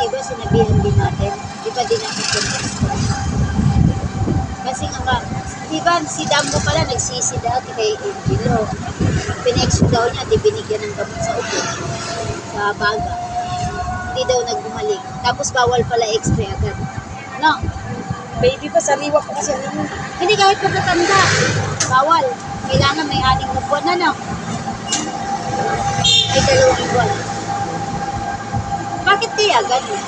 di ba sinabihan din natin? Di ba din natin contestant? Kasi nga, di ba si Dambo pala nagsisi dati kay Angelo. Pinex daw niya, di binigyan ng gamot sa upo, sa baga. Hindi daw nagbumaling. Tapos bawal pala x-ray agad. No? Baby pa, sariwa pa kasi ano. Hindi kahit pagkatanda. Bawal. Kailangan may 6 na buwan na, no? Ay, 2 buwan. Bakit kaya ganun?